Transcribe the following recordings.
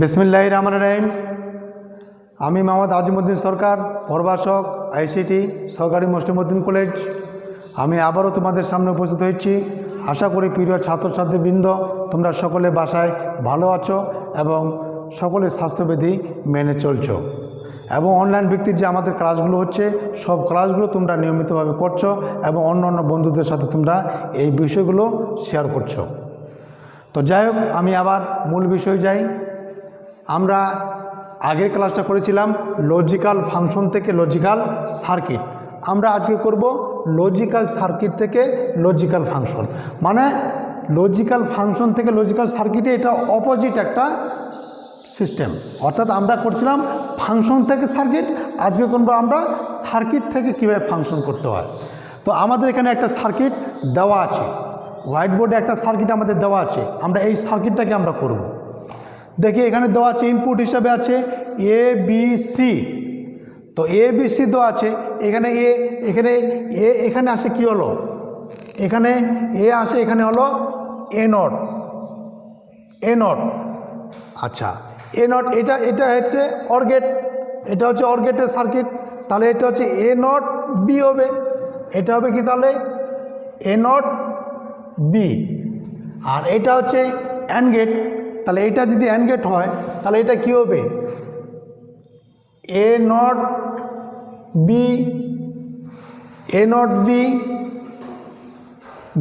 বিসমিল্লাহির রহমানির রহিম। আমি মোহাম্মদ আজিমউদ্দিন সরকার, প্রভাষক, আইসিটি সরকারি মুসলিমউদ্দিন কলেজ। আমি আবারও তোমাদের সামনে উপস্থিত হয়েছি। আশা করি প্রিয় ছাত্রছাত্রীবৃন্দ তোমরা সকলে বাসায় ভালো আছো এবং সকলে স্বাস্থ্যবিধি মেনে চলছো এবং অনলাইন ভিত্তিক যে আমাদের ক্লাসগুলো হচ্ছে সব ক্লাসগুলো তোমরা নিয়মিতভাবে করছো এবং অন্য অন্য বন্ধুদের সাথে তোমরা এই বিষয়গুলো শেয়ার করছো। তো যাই হোক, আমি আবার মূল বিষয় যাই। আমরা আগের ক্লাসটা করেছিলাম লজিক্যাল ফাংশন থেকে লজিক্যাল সার্কিট। আমরা আজকে করব লজিক্যাল সার্কিট থেকে লজিক্যাল ফাংশন। মানে লজিক্যাল ফাংশন থেকে লজিক্যাল সার্কিটে এটা অপোজিট একটা সিস্টেম। অর্থাৎ আমরা করছিলাম ফাংশন থেকে সার্কিট, আজকে করব আমরা সার্কিট থেকে কীভাবে ফাংশন করতে হয়। তো আমাদের এখানে একটা সার্কিট দেওয়া আছে, হোয়াইট বোর্ডে একটা সার্কিট আমাদের দেওয়া আছে। আমরা এই সার্কিটটাকে আমরা করব। দেখি এখানে দেওয়া আছে ইনপুট হিসাবে আছে এ বি সি। তো এ বি সি দেওয়া আছে, এখানে এখানে আসে কি হলো, এখানে এ আসে, এখানে হলো এ নট। আচ্ছা, এ নট এটা হচ্ছে অর গেট, এটা হচ্ছে অর গেটের সার্কিট। তাহলে এটা হচ্ছে এ নট বি হবে, এটা হবে কি তাহলে এ নট বি। আর এটা হচ্ছে অ্যান্ড গেট। তাহলে এটা যদি অ্যান্ড গেট হয় তাহলে এটা কি হবে এ নট বি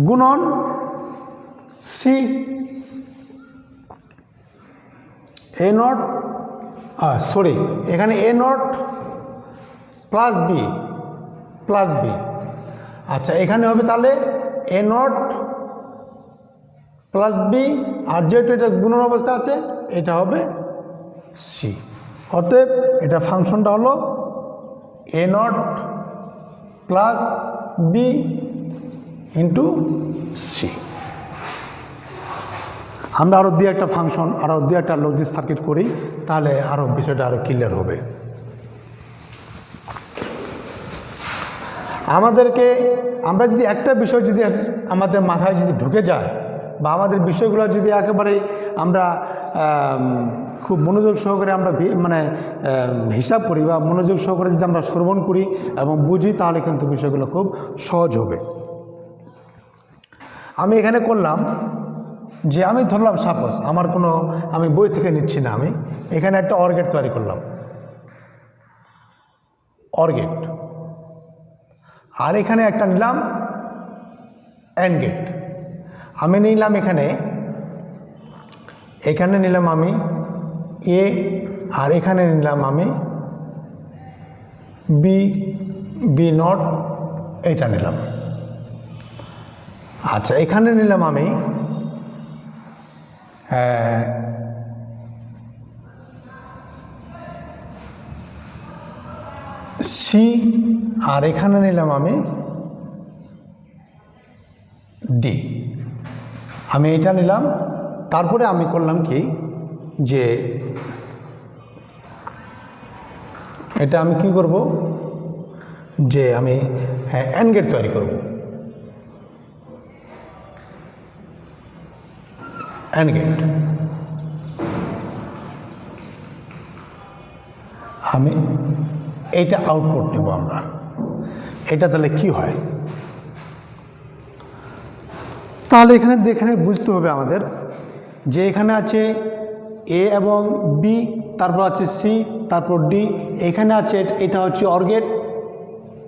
গুণন সি। এ নট সরি, এখানে এ নট প্লাস বি। আচ্ছা, এখানে হবে তাহলে এ নট প্লাস বি, আর যেহেতু এটা গুণন অবস্থা আছে এটা হবে সি। অতএব এটা ফাংশনটা হলো A not plus B into C. আমরা আরও দিয়ে একটা ফাংশন, আরও দিয়ে একটা লজিক সার্কিট করি, তাহলে আরও বিষয়টা আরও ক্লিয়ার হবে। আমরা যদি একটা বিষয় যদি আমাদের মাথায় যদি ঢুকে যায় বা আমাদের বিষয়গুলো যদি একেবারে আমরা খুব মনোযোগ সহকারে আমরা হিসাব করি বা মনোযোগ সহকারে যদি আমরা শ্রবণ করি এবং বুঝি, তাহলে কিন্তু বিষয়গুলো খুব সহজ হবে। আমি এখানে করলাম যে আমি ধরলাম সাপোজ আমি বই থেকে নিচ্ছি না, আমি এখানে একটা অর গেট তৈরি করলাম, অর গেট। আর এখানে একটা নিলাম অ্যান্ড গেট। আমি নিলাম এখানে নিলাম আমি এ, আর এখানে নিলাম আমি বি নট, এইটা নিলাম। আচ্ছা, এখানে নিলাম আমি সি, আর এখানে নিলাম আমি ডি। আমি এটা নিলাম। তারপরে আমি করলাম কি, যে এটা আমি কি করব, যে আমি অ্যান্ড গেট তৈরি করব। অ্যান্ড গেট আমি এইটা আউটপুট নেব আমরা। এটা তাহলে কি হয়, তাহলে এখানে বুঝতে হবে আমাদের যে এখানে আছে এ এবং বি, তারপর আছে সি, তারপর ডি। এখানে আছে এটা হচ্ছে অর গেট,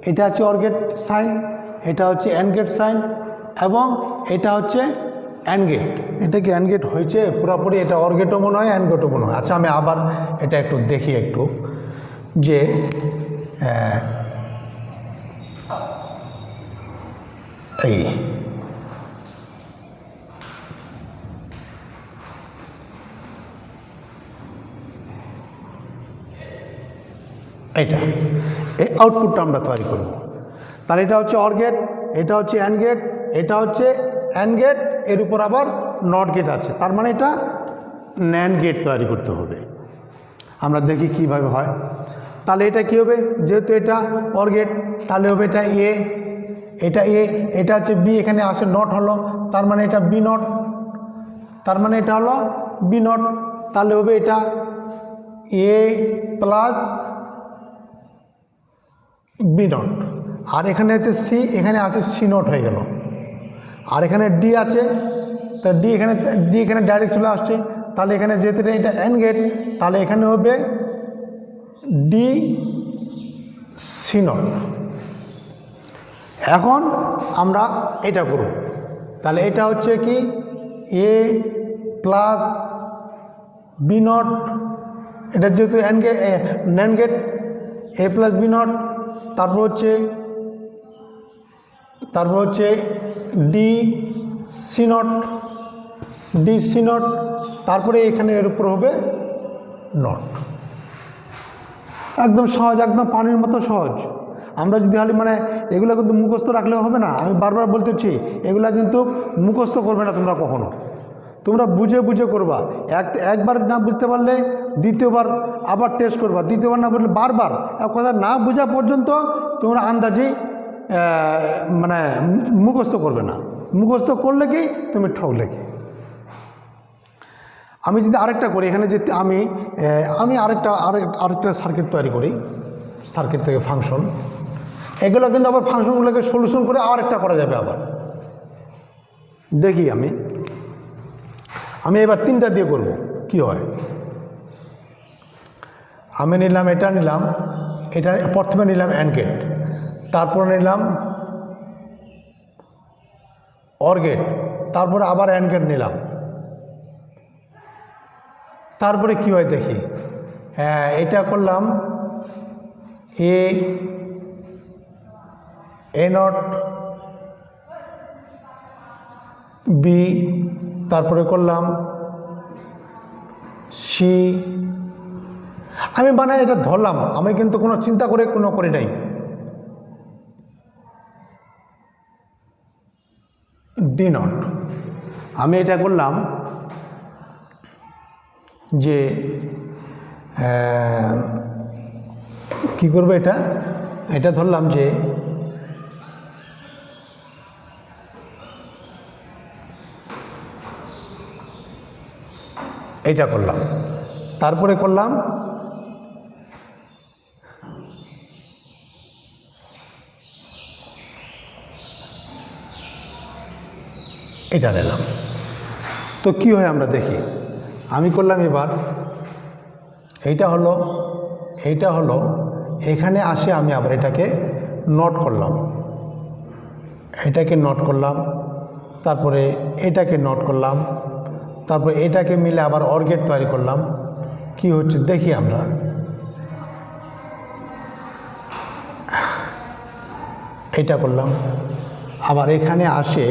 এটা হচ্ছে অর গেট সাইন, এটা হচ্ছে অ্যান্ড গেট সাইন, এবং এটা হচ্ছে অ্যান্ড গেট। এটা কি অ্যান্ড গেট হয়েছে পুরোপুরি? এটা অর গেটও মনে হয়, অ্যান্ড গেটও মনে হয়। আচ্ছা, আমি আবার এটা একটু দেখি যে এই এই আউটপুটটা আমরা তৈরি করব। তাহলে এটা হচ্ছে অর গেট, এটা হচ্ছে অ্যান্ড গেট, এটা হচ্ছে অ্যান্ড গেট, এর উপর আবার নট গেট আছে। তার মানে এটা ন্যান্ড গেট তৈরি করতে হবে। আমরা দেখি কিভাবে হয়। তাহলে এটা কি হবে, যেহেতু এটা অর গেট, তাহলে হবে এটা এ, এটা হচ্ছে বি, এখানে আসে নট হলো, তার মানে এটা বি নট, তার মানে এটা হলো বি নট। তাহলে হবে এটা এ প্লাস বি নট, আর এখানে আছে সি, এখানে আছে সি নট হয়ে গেল, আর এখানে ডি আছে, তা ডি এখানে ডাইরেক্ট চলে আসছে, তাহলে এখানে যেহেতু এটা এন গেট, তাহলে এখানে হবে ডি সি নট। এখন আমরা এটা করব, তাহলে এটা হচ্ছে কি এ প্লাস বি নট, এটা যেহেতু and gate NAND gate, A plus B not, তারপর হচ্ছে ডি সি নট, তারপরে এখানে এর উপর হবে নট। একদম সহজ, একদম পানির মতো সহজ। আমরা যদি খালি মানে এগুলো কিন্তু মুখস্থ রাখলেও হবে না, আমি বারবার বলতেছি এগুলা কিন্তু মুখস্থ করবে না তোমরা কখনো, তোমরা বুঝে বুঝে করবা। একবার না বুঝতে পারলে দ্বিতীয়বার আবার টেস্ট করবা, দ্বিতীয়বার না বুঝলে বারবার, এক কথা না বোঝা পর্যন্ত তোমরা আন্দাজেই মানে মুখস্থ করবে না। মুখস্থ করলে কি তুমি ঠকলে কি। আমি যদি আরেকটা করি, এখানে যে আমি আরেকটা সার্কিট তৈরি করি, সার্কিট থেকে ফাংশন, এগুলো কিন্তু আবার ফাংশনগুলোকে সলিউশন করে আরেকটা করা যাবে। আবার দেখি আমি এবার 3টা দিয়ে করব, কি হয়। আমি নিলাম এটা প্রথমে নিলাম অ্যান্ড গেট, তারপর নিলাম অর গেট, তারপরে আবার অ্যান্ড গেট নিলাম, তারপরে কি হয় দেখি। হ্যাঁ, এটা করলাম এ নট বি, তারপরে করলাম সি। আমি মানে এটা ধরলাম, আমি কিন্তু কোনো চিন্তা করে কোনো করি নাই। ডি নট, আমি এটা করলাম যে কি করবো, এটা ধরলাম যে এইটা করলাম, তারপরে করলাম এটা নিলাম। তো কি হয় আমরা দেখি। আমি করলাম এবার এইটা হলো এখানে আসে, আমি আবার এটাকে নট করলাম, তারপরে এটাকে নট করলাম, তারপরে এটাকে মিলে আবার অর গেট তৈরি করলাম। কি হচ্ছে দেখি আমরা। এটা করলাম, আবার এখানে আসে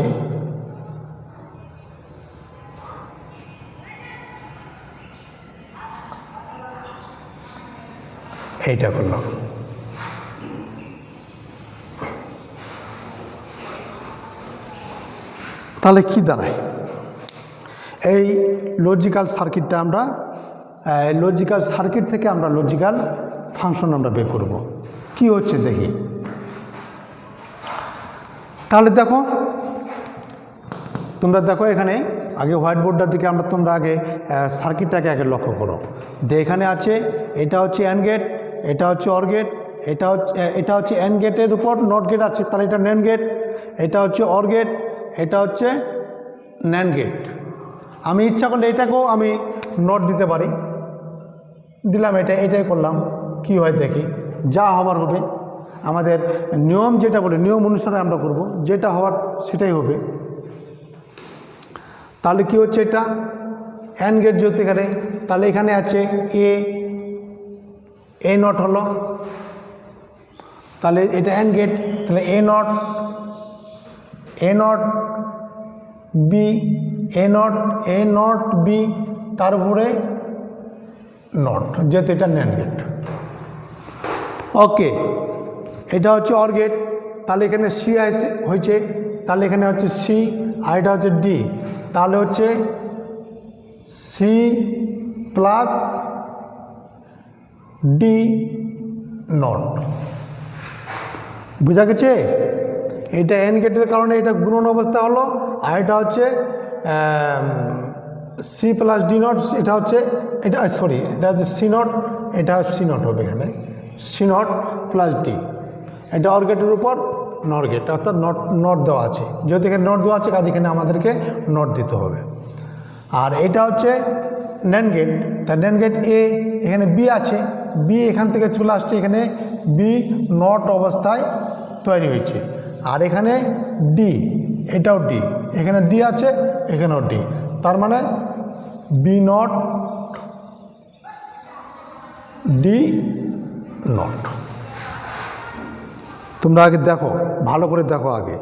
এইটা করলাম। তাহলে কি দাঁড়ায়, এই লজিক্যাল সার্কিটটা আমরা লজিক্যাল সার্কিট থেকে আমরা লজিক্যাল ফাংশন আমরা বের করব। কি হচ্ছে দেখি। তাহলে তোমরা দেখো এখানে আগে হোয়াইট বোর্ডটার দিকে তোমরা আগে সার্কিটটাকে আগে লক্ষ্য করো। এখানে আছে, এটা হচ্ছে অ্যান্ড গেট, এটা হচ্ছে অর গেট, এটা হচ্ছে অ্যান্ড গেটের উপর নট গেট আছে, তাহলে এটা ন্যান্ড গেট, এটা হচ্ছে অর গেট, এটা হচ্ছে ন্যান্ড গেট। আমি ইচ্ছা করলে এটাকেও আমি নট দিতে পারি, দিলাম, এটাই করলাম। কি হয় দেখি, যা হবার হবে। আমাদের নিয়ম যেটা বলে, নিয়ম অনুসারে আমরা করব, যেটা হওয়ার সেটাই হবে। তাহলে কি হচ্ছে, এটা অ্যান্ড গেট যেহেতু এখানে, তাহলে এখানে আছে এ নট হলো, তাহলে এটা অ্যান্ড গেট, তাহলে A not B, A not B, তার উপরে নট, যেহেতু এটা ন্যান্ড গেট। ওকে, এটা হচ্ছে অর গেট, তাহলে এখানে সি হয়েছে, তাহলে এখানে হচ্ছে সি, আর এটা হচ্ছে ডি, তাহলে হচ্ছে সি প্লাস ডি নট। বোঝা গেছে? এটা এন গেটের কারণে এটা গুণন অবস্থা হলো, আর এটা হচ্ছে সি প্লাস ডি নট, এটা হচ্ছে এটা সরি এটা হচ্ছে সি নট, এটা সি নট হবে এখানে, সি নট প্লাস ডি। এটা অর গেটের উপর নর গেট, অর্থাৎ নট দেওয়া আছে, যেহেতু এখানে নট দেওয়া আছে কাজ এখানে আমাদেরকে নট দিতে হবে। আর এটা হচ্ছে ন্যান্ড গেট, এটা ন্যান্ড গেট এ, এখানে বি আছে, বি এখান থেকে চলে আসছে, এখানে বি নট অবস্থায় তৈরি হয়েছে। আর এখানে ডি, এটাও ডি, এখানে ডি আছে, এখানেও ডি, তার মানে বি নট ডি নট। তোমরা আগে দেখো, ভালো করে দেখো, আগে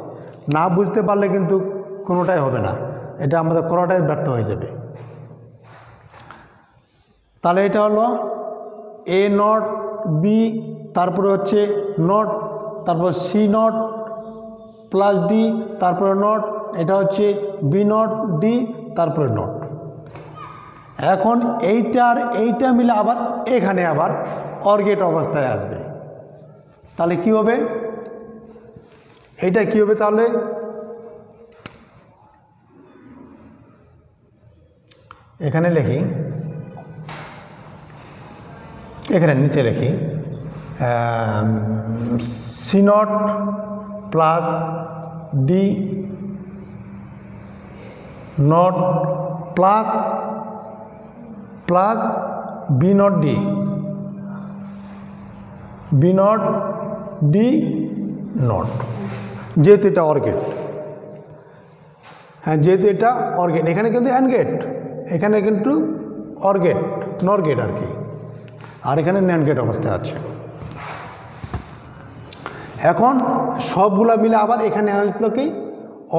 না বুঝতে পারলে কিন্তু কোনোটাই হবে না, এটা আমাদের করাটাই ব্যর্থ হয়ে যাবে। তাহলে এটা হলো এ নট বি, তারপরে হচ্ছে নট, তারপর সি নট প্লাস ডি, তারপরে নট, এটা হচ্ছে বি নট ডি, তারপরে নট। এখন এইটার এইটা মিলে আবার এখানে আবার অর গেট অবস্থায় আসবে, তাহলে কি হবে, এইটা কি হবে, তাহলে এখানে লিখি, এখানে নিচে লিখি C not plus D not plus plus B not D, B not D not, যেহেতু এটা অর গেট, হ্যাঁ যেহেতু এটা অর গেট, এখানে কিন্তু অ্যান্ড গেট, এখানে কিন্তু অর গেট নর গেট আর কি, আর এখানে ন্যান্ড গেট অবস্থায় আছে। এখন সবগুলা মিলে আবার এখানে আসলো কি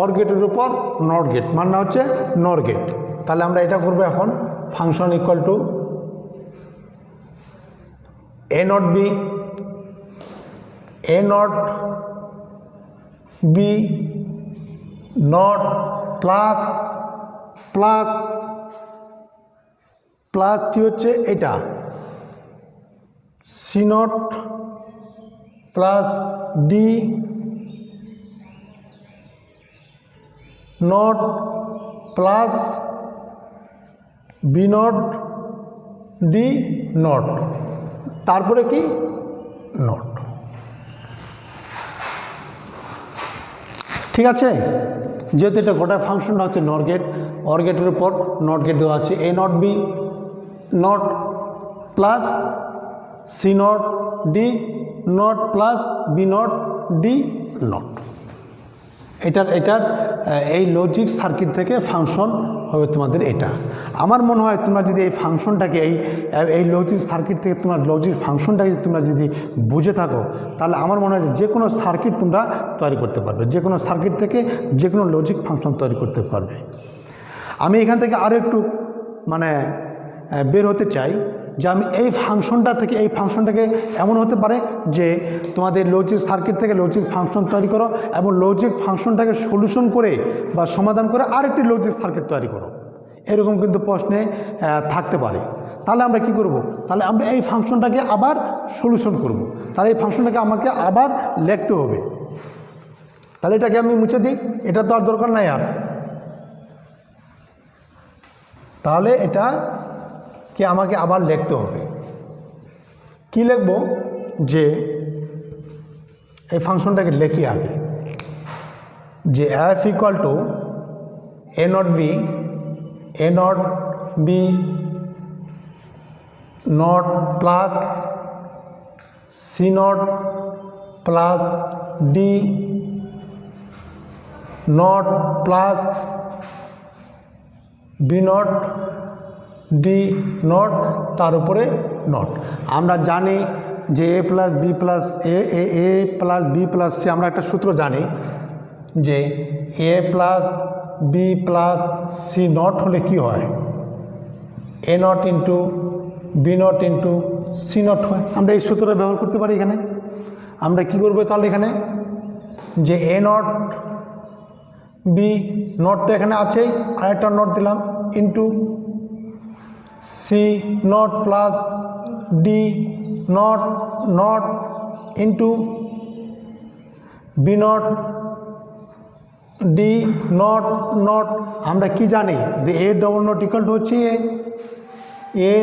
অর গেটের উপর নট গেট, মানে হচ্ছে নর গেট। তাহলে আমরা এটা করবো এখন, function equal to A not B, A not B not plus plus plus কি হচ্ছে এটা C not plus D not plus B not D not, তারপরে কি নট। ঠিক আছে, যেহেতু এটা গোটা ফাংশনটা হচ্ছে নর গেট, অর গেটের উপর নট গেট দেওয়া আছে, A not B not plus C not D not plus B not D not. এটার এই লজিক সার্কিট থেকে ফাংশন হবে তোমাদের এটা। আমার মনে হয় তোমরা যদি এই ফাংশনটাকে এই লজিক সার্কিট থেকে তোমার লজিক ফাংশনটাকে তোমরা যদি বুঝে থাকো, তাহলে আমার মনে হয় যে কোনো সার্কিট তোমরা তৈরি করতে পারবে, যে কোনো সার্কিট থেকে যে কোনো লজিক ফাংশন তৈরি করতে পারবে। আমি এখান থেকে আরও একটু মানে বের হতে চাই যে আমি এই ফাংশনটাকে এমন হতে পারে যে তোমাদের লজিক সার্কিট থেকে লজিক ফাংশন তৈরি করো এবং লজিক ফাংশনটাকে সলিউশন করে বা সমাধান করে আরেকটি লজিক সার্কিট তৈরি করো, এরকম কিন্তু প্রশ্নে থাকতে পারে। তাহলে আমরা কি করব, তাহলে আমরা এই ফাংশনটাকে আবার সলিউশন করব, তাহলে এই ফাংশনটাকে আমাকে আবার লিখতে হবে। তাহলে এটাকে আমি মুছে দিই, এটা তো আর দরকার নাই আর। তাহলে এটা কি আমাকে আবার লিখতে হবে, কি লিখব, যে এই ফাংশনটাকে লিখি আগে, যে F equal to A not B not plus C not plus D not plus B not D not, তার উপরে নট। আমরা জানি যে A plus B plus A plus B plus C, আমরা একটা সূত্র জানি যে A plus B plus C not হলে কি হয়, A not into B not into C not হয়। আমরা এই সূত্রটা ব্যবহার করতে পারি এখানে। আমরা কি করবো তাহলে এখানে, যে এ নট বি নট তো এখানে আছেই, আরেকটা নট দিলাম, into C not plus D not into B not D not not, আমরা কি জানি যে A double not equal to হচ্ছে A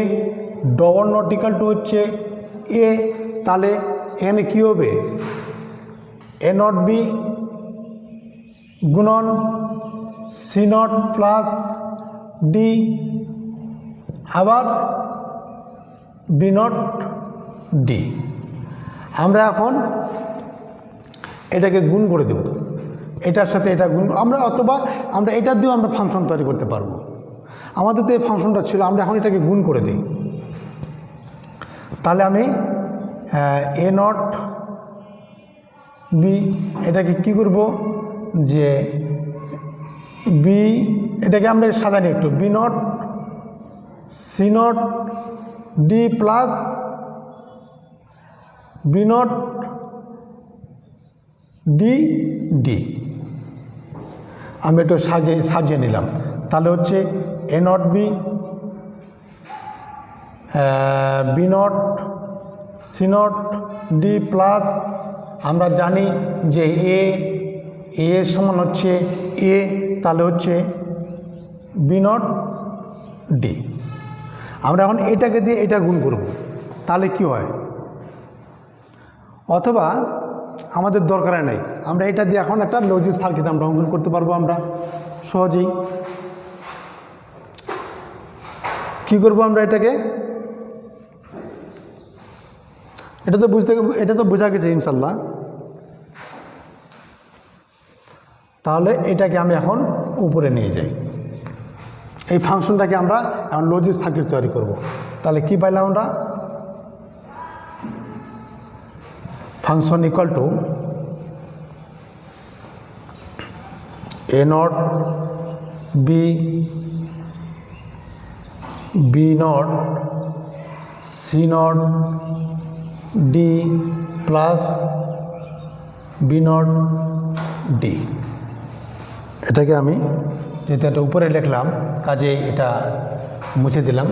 double not equal to হচ্ছে এ, তাহলে এখানে কী হবে এ নট বি গুণন সি নট প্লাস ডি আবার বি নট ডি। আমরা এখন এটাকে গুণ করে দেব, এটার সাথে এটা গুণ আমরা, অথবা আমরা এটার দিয়েও আমরা ফাংশন তৈরি করতে পারবো। আমাদের তো এই ফাংশনটা ছিল, আমরা এখন এটাকে গুণ করে দিই। তাহলে আমি এ নট বি এটাকে কি করব যে বি, এটাকে আমরা সাজানি একটু, B not C not D plus B not D D, আমি একটু সাজিয়ে নিলাম। তাহলে হচ্ছে A not B B not C not D plus, আমরা জানি যে এ সমান হচ্ছে এ, তাহলে হচ্ছে বি নট ডি। আমরা এখন এটাকে দিয়ে এটা গুণ করব, তাহলে কি হয়, অথবা আমাদের দরকার নাই, আমরা এটা দিয়ে এখন একটা লজিক সার্কিট আমরা অঙ্কন করতে পারবো। আমরা সহজেই কি করব, আমরা এটাকে, এটা তো বোঝা গেছে ইনশাল্লাহ। তাহলে এটাকে আমি এখন উপরে নিয়ে যাই, এই ফাংশনটাকে আমরা এখন লজিক সার্কিট তৈরি করব। তাহলে কি পাইলাম আমরা, function equal to A not B B not C not D plus B not D. এটাকে আমি যেহেতু এটা উপরে লিখলাম, কাজে এটা মুছে দিলাম।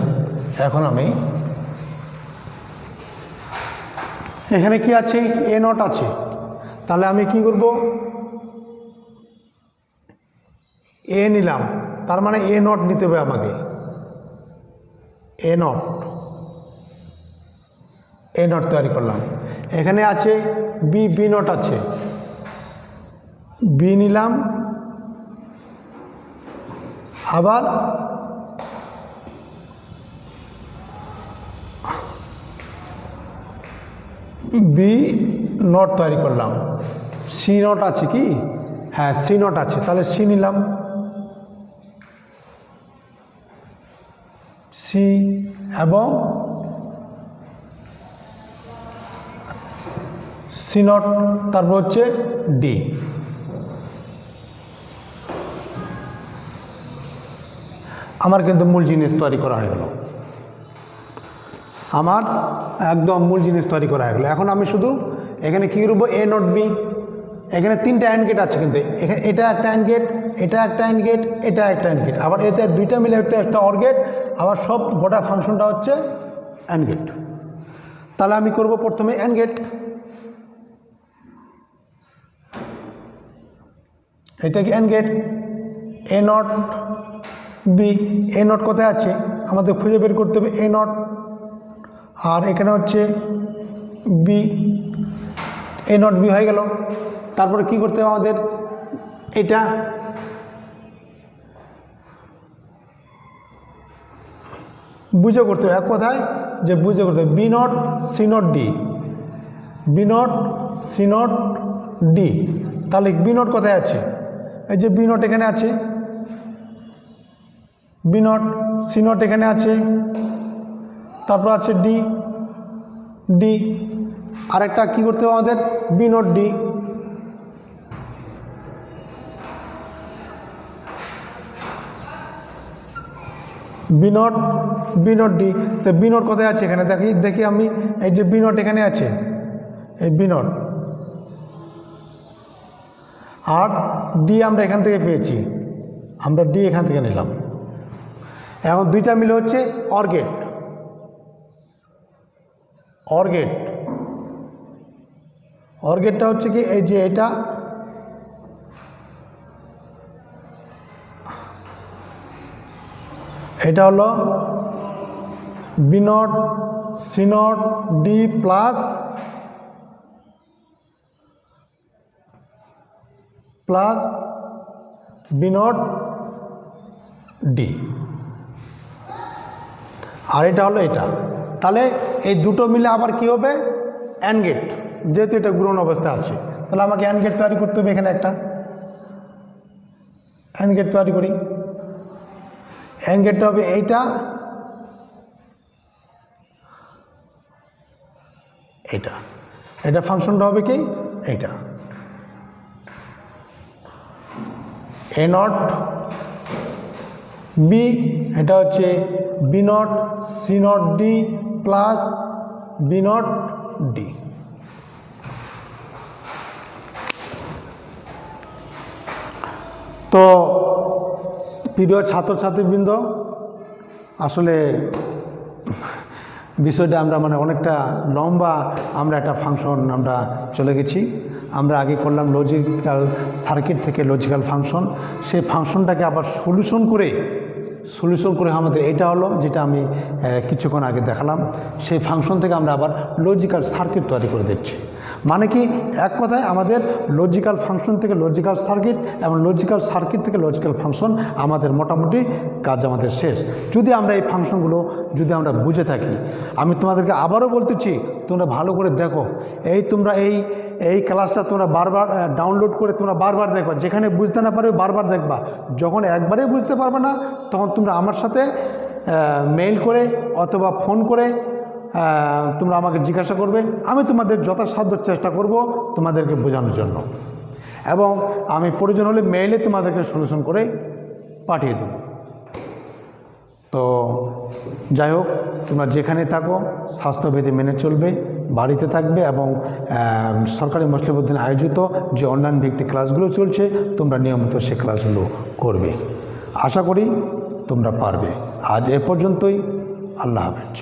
এখন আমি এখানে কি আছে, এ নট আছে, তাহলে আমি কি করব, এ নিলাম, তার মানে এ নট নিতে হবে আমাকে, এ নট তৈরি করলাম। এখানে আছে বি নট আছে, বি নিলাম, আবার বি নট তৈরি করলাম। সি নট আছে কি, হ্যাঁ সি নট আছে, তাহলে সি নিলাম, সি এবং সি নট, তারপর হচ্ছে ডি। আমার কিন্তু মূল জিনিস তৈরি করা হয়ে গেল, আমার একদম মূল জিনিস তৈরি করা হয়ে গেল। এখন আমি শুধু এখানে কী করবো, এ নট বি, এখানে তিনটা অ্যান্ড গেট আছে, কিন্তু এখানে এটা একটা অ্যান্ড গেট, এটা একটা অ্যান্ড গেট, এটা একটা অ্যান্ড গেট, আবার এতে দুইটা মিলে একটা অর গেট, আবার সব গোটা ফাংশনটা হচ্ছে অ্যান্ড গেট। তাহলে আমি করব প্রথমে অ্যান্ড গেট, এটা কি and gate, A not B, A not কোথায় আছে আমাদের খুঁজে বের করতে হবে, এ নট, আর এখানে হচ্ছে বি, এ নট বি হয়ে গেল। তারপরে কি করতে হবে আমাদের, এটা বুঝে করতে হবে, এক কথায় যে বুঝে করতে হবে, B not C not D, B not C not D. তাহলে বি নট কোথায় আছে, এই যে বি নট এখানে আছে, বি নট সি নট এখানে আছে, তারপর আছে ডি ডি, আরেকটা কী করতে হবে আমাদের, B not D. B not D, তো বি নট কোথায় আছে এখানে দেখি আমি, এই যে বি নট এখানে আছে, এই বি নট, আর ডি আমরা এখান থেকে পেয়েছি, আমরা ডি এখান থেকে নিলাম। এখন দুইটা মিলে হচ্ছে অর গেট, অর গেটটা হচ্ছে কি, এই যে এটা এটা হলো B not C not D plus B not D, আর এটা হলো এটা। তাহলে এই দুটো মিলে আবার কি হবে, অ্যান্ড গেট, যেহেতু এটা গ্রহণ অবস্থা আছে তাহলে আমাকে অ্যান্ড গেট তৈরি করতে হবে। এখানে একটা অ্যান্ড গেট তৈরি করি। অ্যান্ড গেটটা হবে এইটা, এটা, এটা ফাংশনটা হবে কি এইটা, এ নট বি, এটা হচ্ছে B not C not D plus B not D. তো প্রিয় ছাত্রছাত্রীবৃন্দ, আসলে বিষয়টা আমরা অনেকটা লম্বা আমরা একটা ফাংশন আমরা চলে গেছি। আমরা আগে করলাম লজিক্যাল সার্কিট থেকে লজিক্যাল ফাংশন, সেই ফাংশনটাকে আবার সলিউশন করে আমাদের এটা হলো যেটা আমি কিছুক্ষণ আগে দেখালাম। সেই ফাংশন থেকে আমরা আবার লজিক্যাল সার্কিট তৈরি করে দিচ্ছি। মানে কি, এক কথায় আমাদের লজিক্যাল ফাংশন থেকে লজিক্যাল সার্কিট এবং লজিক্যাল সার্কিট থেকে লজিক্যাল ফাংশন, আমাদের মোটামুটি কাজ আমাদের শেষ। যদি আমরা এই ফাংশনগুলো যদি আমরা বুঝে থাকি, আমি তোমাদেরকে আবারও বলতেছি, তোমরা ভালো করে দেখো, তোমরা এই ক্লাসটা তোমরা বারবার ডাউনলোড করে তোমরা বারবার দেখবা, যেখানে বুঝতে না পারবে বারবার দেখবা। যখন একবারে বুঝতে পারবে না তখন তোমরা আমার সাথে মেইল করে অথবা ফোন করে তোমরা আমাকে জিজ্ঞাসা করবে, আমি তোমাদের যথাসাধ্য চেষ্টা করব তোমাদেরকে বোঝানোর জন্য, এবং আমি প্রয়োজন হলে মেইলে তোমাদেরকে সলিউশন করে পাঠিয়ে দেব। তো যাই হোক, তোমরা যেখানে থাকো স্বাস্থ্যবিধি মেনে চলবে, বাড়িতে থাকবে, এবং সরকারি মসলিহদ্দিন আয়োজিত যে অনলাইন ভিত্তিক ক্লাসগুলো চলছে তোমরা নিয়মিত সে ক্লাসগুলো করবে। আশা করি তোমরা পারবে। আজ এ পর্যন্তই। আল্লাহ হাফেজ।